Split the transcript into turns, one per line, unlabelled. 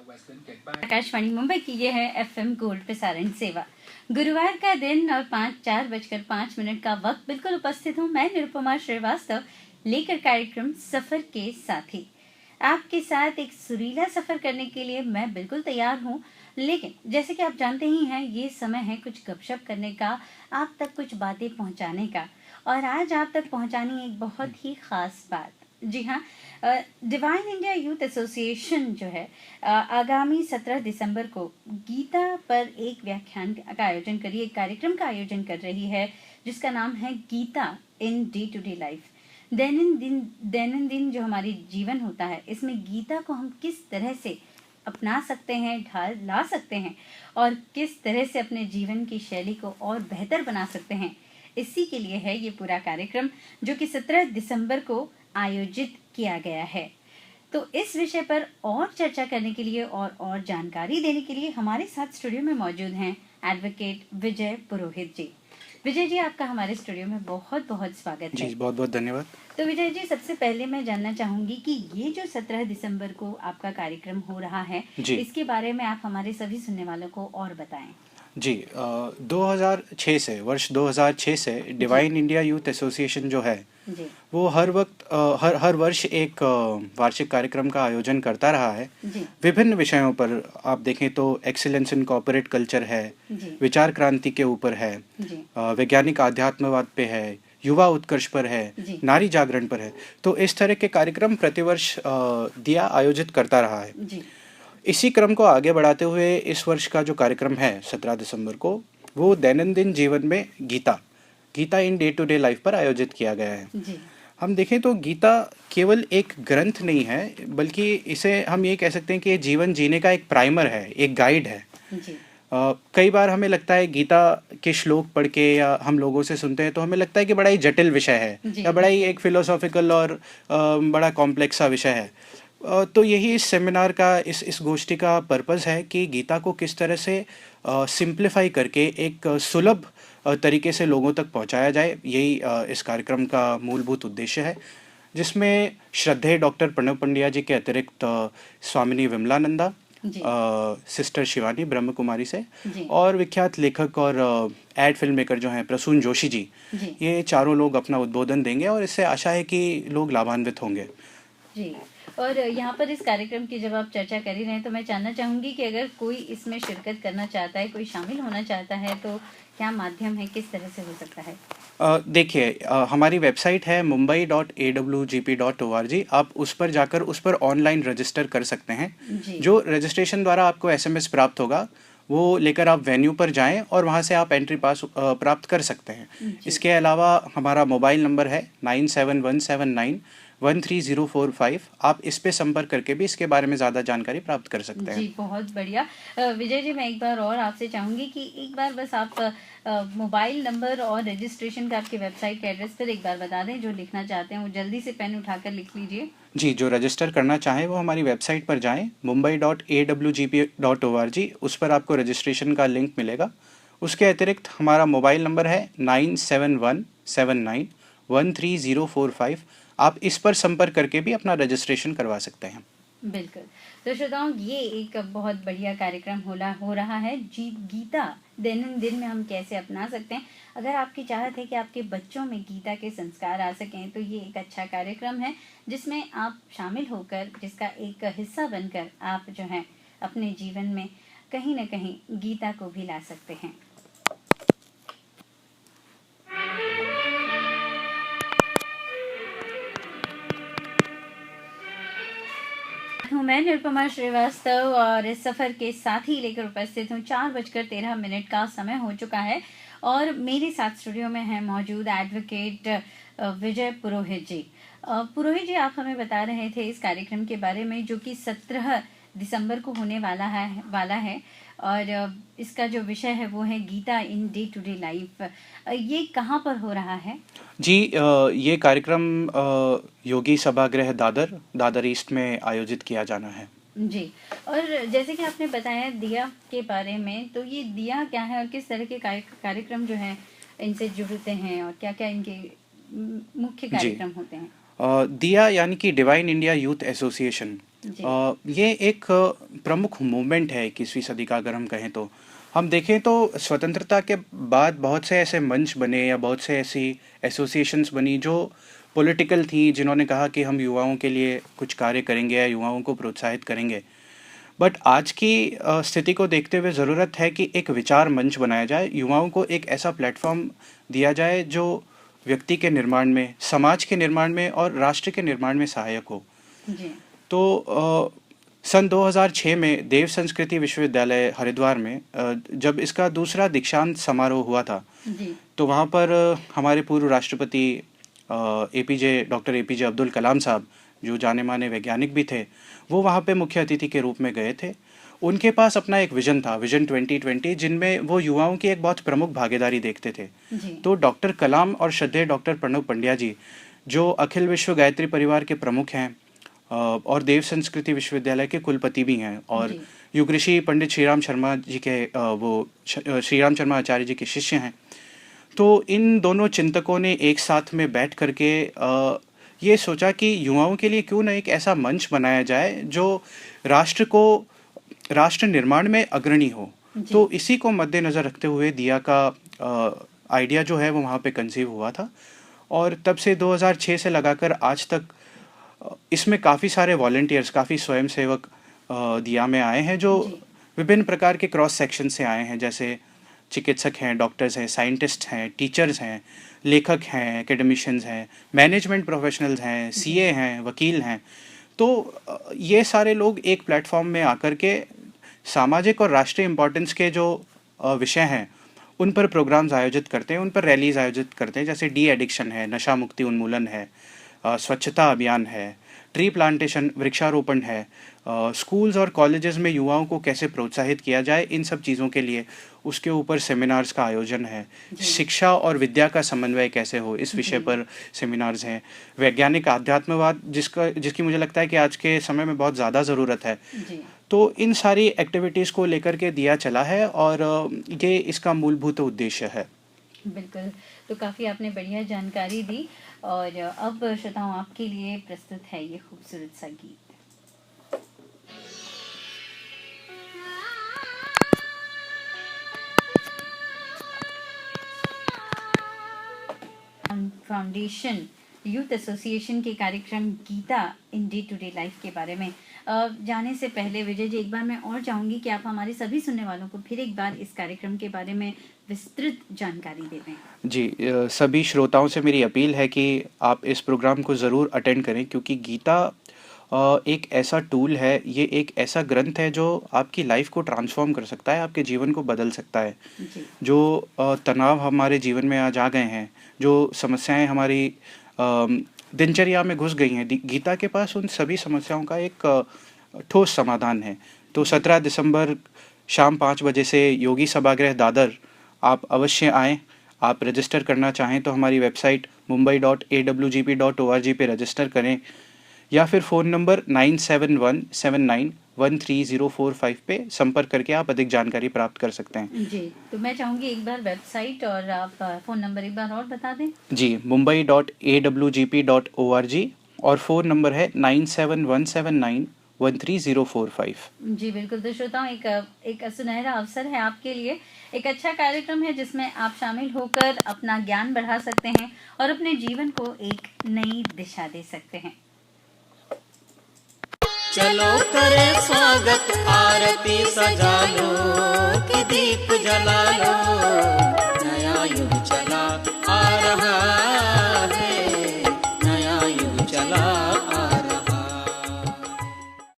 आकाशवाणी मुंबई की ये है एफएम गोल्ड प्रसारण सेवा। गुरुवार का दिन और 4:05 का वक्त बिल्कुल उपस्थित हूँ मैं निरुपमा श्रीवास्तव लेकर कार्यक्रम सफर के साथी। आपके साथ एक सुरीला सफर करने के लिए मैं बिल्कुल तैयार हूँ। लेकिन जैसे कि आप जानते ही हैं, ये समय है कुछ गपशप करने का, आप तक कुछ बातें पहुँचाने का। और आज आप तक पहुँचानी एक बहुत ही खास बात। जी हाँ, डिवाइन इंडिया यूथ एसोसिएशन जो है आगामी 17 दिसंबर को गीता पर एक व्याख्यान का आयोजन करी, एक कार्यक्रम का आयोजन कर रही है जिसका नाम है Gita in day to day life. दैनंदिन जो हमारी जीवन होता है, इसमें गीता को हम किस तरह से अपना सकते हैं, ढाल ला सकते हैं और किस तरह से अपने जीवन की शैली को और बेहतर बना सकते हैं, इसी के लिए है ये पूरा कार्यक्रम जो कि 17 दिसंबर को आयोजित किया गया है। तो इस विषय पर और चर्चा करने के लिए और जानकारी देने के लिए हमारे साथ स्टूडियो में मौजूद हैं एडवोकेट विजय पुरोहित जी। विजय जी, आपका हमारे स्टूडियो में बहुत बहुत स्वागत है।
जी, बहुत बहुत धन्यवाद।
तो विजय जी, सबसे पहले मैं जानना चाहूंगी कि ये जो 17 दिसंबर को आपका कार्यक्रम हो रहा है, इसके बारे में आप हमारे सभी सुनने वालों को और बताएं।
जी, 2006 से वर्ष 2006 से डिवाइन इंडिया यूथ एसोसिएशन जो है वो हर वक्त हर वर्ष एक वार्षिक कार्यक्रम का आयोजन करता रहा है। विभिन्न विषयों पर आप देखें तो एक्सीलेंस इन कॉर्पोरेट कल्चर है, विचार क्रांति के ऊपर है, वैज्ञानिक आध्यात्मवाद पे है, युवा उत्कर्ष पर है, नारी जागरण पर है। तो इस तरह के कार्यक्रम प्रतिवर्ष दिया आयोजित करता रहा है। इसी क्रम को आगे बढ़ाते हुए इस वर्ष का जो कार्यक्रम है 17 दिसंबर को, वो दैनंदिन जीवन में Gita in day to day life पर आयोजित किया गया है। हम देखें तो गीता केवल एक ग्रंथ नहीं है, बल्कि इसे हम ये कह सकते हैं कि ये जीवन जीने का एक प्राइमर है, एक गाइड है। कई बार हमें लगता है गीता के श्लोक पढ़ के या हम लोगों से सुनते हैं तो हमें लगता है कि बड़ा ही जटिल विषय है या बड़ा ही एक फिलोसॉफिकल और बड़ा कॉम्प्लेक्स सा विषय है। तो यही इस सेमिनार का, इस गोष्ठी का पर्पज़ है कि गीता को किस तरह से सिंप्लीफाई करके एक सुलभ तरीके से लोगों तक पहुंचाया जाए। यही इस कार्यक्रम का मूलभूत उद्देश्य है, जिसमें श्रद्धेय डॉक्टर प्रणव पंड्या जी के अतिरिक्त स्वामिनी विमलानंदा, सिस्टर शिवानी ब्रह्म कुमारी से, और विख्यात लेखक और एड फिल्म मेकर जो हैं प्रसून जोशी जी, ये चारों लोग अपना उद्बोधन देंगे और इससे आशा है कि लोग लाभान्वित होंगे।
जी, और यहाँ पर इस कार्यक्रम की जब आप चर्चा कर ही रहे हैं तो मैं जानना चाहूँगी कि अगर कोई इसमें शिरकत करना चाहता है, कोई शामिल होना चाहता है, तो क्या माध्यम है, किस तरह से हो सकता है?
देखिए, हमारी वेबसाइट है mumbai.awgp.org। आप उस पर जाकर उस पर ऑनलाइन रजिस्टर कर सकते हैं। जो रजिस्ट्रेशन द्वारा आपको SMS प्राप्त होगा, वो लेकर आप वेन्यू पर जाएं और वहां से आप एंट्री पास प्राप्त कर सकते हैं। इसके अलावा हमारा मोबाइल नंबर है 9717913045। आप इस पे संपर्क करके भी इसके बारे में ज़्यादा जानकारी प्राप्त कर सकते हैं।
जी, बहुत बढ़िया। विजय जी, मैं एक बार और आपसे चाहूँगी कि एक बार बस आप मोबाइल नंबर और रजिस्ट्रेशन का आपकी वेबसाइट के एड्रेस पर एक बार बता दें। जो लिखना चाहते हैं वो जल्दी से पेन उठाकर लिख लीजिए।
जी, जो रजिस्टर करना चाहें वो हमारी वेबसाइट पर जाएं, mumbai.awgp.org। उस पर आपको रजिस्ट्रेशन का लिंक मिलेगा। उसके अतिरिक्त हमारा मोबाइल नंबर है 9717913045। आप इस पर संपर्क करके भी अपना रजिस्ट्रेशन करवा सकते हैं।
बिल्कुल। तो श्रोताओं, ये एक बहुत बढ़िया कार्यक्रम हो रहा है। गीता दैनंदिन में हम कैसे अपना सकते हैं। अगर आपकी चाहत है कि आपके बच्चों में गीता के संस्कार आ सकें, तो ये एक अच्छा कार्यक्रम है जिसमें आप शामिल होकर, जिसका एक हिस्सा बनकर आप जो हैं अपने जीवन में कहीं ना कहीं गीता को भी ला सकते हैं। मैं निरुपमा श्रीवास्तव और इस सफर के साथ ही लेकर उपस्थित हूँ। 4:13 का समय हो चुका है और मेरे साथ स्टूडियो में है मौजूद एडवोकेट विजय पुरोहित जी। पुरोहित जी, आप हमें बता रहे थे इस कार्यक्रम के बारे में जो कि 17 दिसंबर को होने वाला है और इसका जो विषय है वो है Gita in day to day life. ये कहाँ पर हो रहा है?
जी, ये कार्यक्रम योगी सभागृह दादर ईस्ट में आयोजित किया जाना है।
जी, और जैसे कि आपने बताया दिया के बारे में, तो ये दिया क्या है और किस तरह के कार्यक्रम जो हैं इनसे जुड़ते हैं और क्या क्या इनके मुख्य कार्यक्रम होते हैं?
दिया यानी कि डिवाइन इंडिया यूथ एसोसिएशन, ये एक प्रमुख मूवमेंट है 21वीं सदी का, अगर हम कहें तो। हम देखें तो स्वतंत्रता के बाद बहुत से ऐसे मंच बने या बहुत से ऐसी एसोसिएशंस बनी जो पॉलिटिकल थी, जिन्होंने कहा कि हम युवाओं के लिए कुछ कार्य करेंगे या युवाओं को प्रोत्साहित करेंगे। बट आज की स्थिति को देखते हुए ज़रूरत है कि एक विचार मंच बनाया जाए, युवाओं को एक ऐसा प्लेटफॉर्म दिया जाए जो व्यक्ति के निर्माण में, समाज के निर्माण में और राष्ट्र के निर्माण में सहायक हो।
जी।
तो सन 2006 में देव संस्कृति विश्वविद्यालय हरिद्वार में जब इसका दूसरा दीक्षांत समारोह हुआ था,
जी।
तो वहाँ पर हमारे पूर्व राष्ट्रपति डॉक्टर एपीजे अब्दुल कलाम साहब, जो जाने माने वैज्ञानिक भी थे, वो वहाँ पे मुख्य अतिथि के रूप में गए थे। उनके पास अपना एक विजन था, विजन 2020, जिनमें वो युवाओं की एक बहुत प्रमुख भागीदारी देखते थे।
जी।
तो डॉक्टर कलाम और श्रद्धेय डॉक्टर प्रणब पंड्या जी, जो अखिल विश्व गायत्री परिवार के प्रमुख हैं और देव संस्कृति विश्वविद्यालय के कुलपति भी हैं, और
जी।
युग ऋषि पंडित श्रीराम शर्मा जी के श्रीराम शर्मा आचार्य जी के शिष्य हैं। तो इन दोनों चिंतकों ने एक साथ में बैठ करके ये सोचा कि युवाओं के लिए क्यों न एक ऐसा मंच बनाया जाए जो राष्ट्र निर्माण में अग्रणी हो। तो इसी को मद्देनज़र रखते हुए दिया का आइडिया जो है वो वहाँ पे कंसीव हुआ था, और तब से 2006 से लगाकर आज तक इसमें काफ़ी सारे वॉलंटियर्स, काफ़ी स्वयंसेवक दिया में आए हैं, जो विभिन्न प्रकार के क्रॉस सेक्शन से आए हैं, जैसे चिकित्सक हैं, डॉक्टर्स हैं, साइंटिस्ट हैं, टीचर्स हैं, लेखक हैं, एकेडमिशियंस हैं, मैनेजमेंट प्रोफेशनल्स हैं, सीए हैं, वकील हैं। तो ये सारे लोग एक प्लेटफॉर्म में आकर के सामाजिक और राष्ट्रीय इम्पोर्टेंस के जो विषय हैं उन पर प्रोग्राम्स आयोजित करते हैं, उन पर रैलीज आयोजित करते हैं, जैसे डी एडिक्शन है, नशा मुक्ति उन्मूलन है, स्वच्छता अभियान है, ट्री प्लांटेशन वृक्षारोपण है, स्कूल्स और कॉलेजेस में युवाओं को कैसे प्रोत्साहित किया जाए, इन सब चीज़ों के लिए उसके ऊपर सेमिनार्स का आयोजन है। शिक्षा और विद्या का समन्वय कैसे हो, इस विषय पर सेमिनार्स हैं। वैज्ञानिक आध्यात्मवाद, जिसकी मुझे लगता है कि आज के समय में बहुत ज़्यादा ज़रूरत है। तो इन सारी एक्टिविटीज़ को लेकर के दिया चला है, और ये इसका मूलभूत उद्देश्य है।
बिल्कुल, तो काफ़ी आपने बढ़िया जानकारी दी, और अब श्रोताओं आपके लिए प्रस्तुत है ये खूबसूरत सा गीत। फाउंडेशन यूथ एसोसिएशन के कार्यक्रम Gita in day to day life के बारे में जाने से पहले विजय जी, एक बार मैं और चाहूँगी कि आप हमारे सभी सुनने वालों को फिर एक बार इस कार्यक्रम के बारे में विस्तृत जानकारी दे दें।
जी, सभी श्रोताओं से मेरी अपील है कि आप इस प्रोग्राम को ज़रूर अटेंड करें, क्योंकि गीता एक ऐसा टूल है, ये एक ऐसा ग्रंथ है जो आपकी लाइफ को ट्रांसफॉर्म कर सकता है, आपके जीवन को बदल सकता है। जो तनाव हमारे जीवन में आज आ गए हैं, जो समस्याएं हमारी दिनचर्या में घुस गई हैं, गीता के पास उन सभी समस्याओं का एक ठोस समाधान है। तो 17 दिसंबर शाम 5 बजे से योगी सभागृह दादर आप अवश्य आएँ। आप रजिस्टर करना चाहें तो हमारी वेबसाइट mumbai.awgp.org पे रजिस्टर करें, या फिर फ़ोन नंबर 9717913045 पे संपर्क करके आप अधिक जानकारी प्राप्त कर सकते हैं।
जी, तो मैं चाहूँगी एक बार वेबसाइट और आप फ़ोन नंबर एक बार और बता दें। जी,
mumbai.awgp.org, और फ़ोन नंबर है 9717913045।
जी बिल्कुल, तो श्रोताओं एक सुनहरा अवसर है आपके लिए, एक अच्छा कार्यक्रम है जिसमें आप शामिल होकर अपना ज्ञान बढ़ा सकते हैं और अपने जीवन को एक नई दिशा दे सकते हैं।
चलो करे स्वागत, आरती सजा लो कि दीप जला लो, नया युग